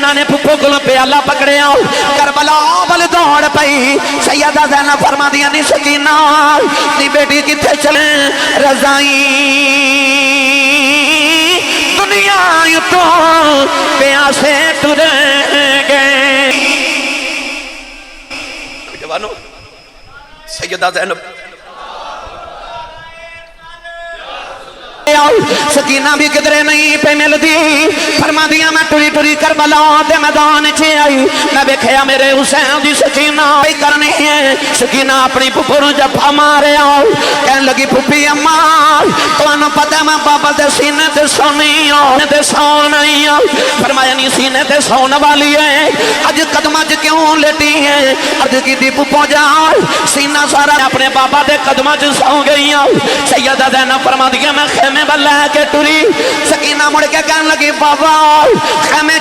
سکینہ نے پھپھو کو پیالہ پکڑیا کربلا ول دوڑ پئی سیدہ زینب فرما دیا نہیں سکینہ نی بیٹی کتھے چلے رضائی دنیا تو پیاسے ٹریں گے جوانو سیدہ زینب سکینہ بھی کدرے نہیں پہ مل دی فرما دیا میں ٹری ٹری کربلا دے میدان چھے آئی میں بیکھیا میرے حسین دی سکینہ آئی کرنی ہے سکینہ اپنی پھپھر جفا مارے آؤ کہنے لگی پھپھی اماں تو انہوں پتہ میں بابا دے سینے تے سونی آؤ دے سون آئی آؤ فرمایا نہیں سینے تے سون والی ہے اج قدمہ کیوں لیٹی ہے عرض کی دی پھپھو جاؤ سینہ سارا اپنے بابا دے قدمہ سو گئی آؤ سیدہ زینب فرما دیا میں خیمے بلہ کے ٹری سکینہ مڑ کے کہنے لگی بابا خیمے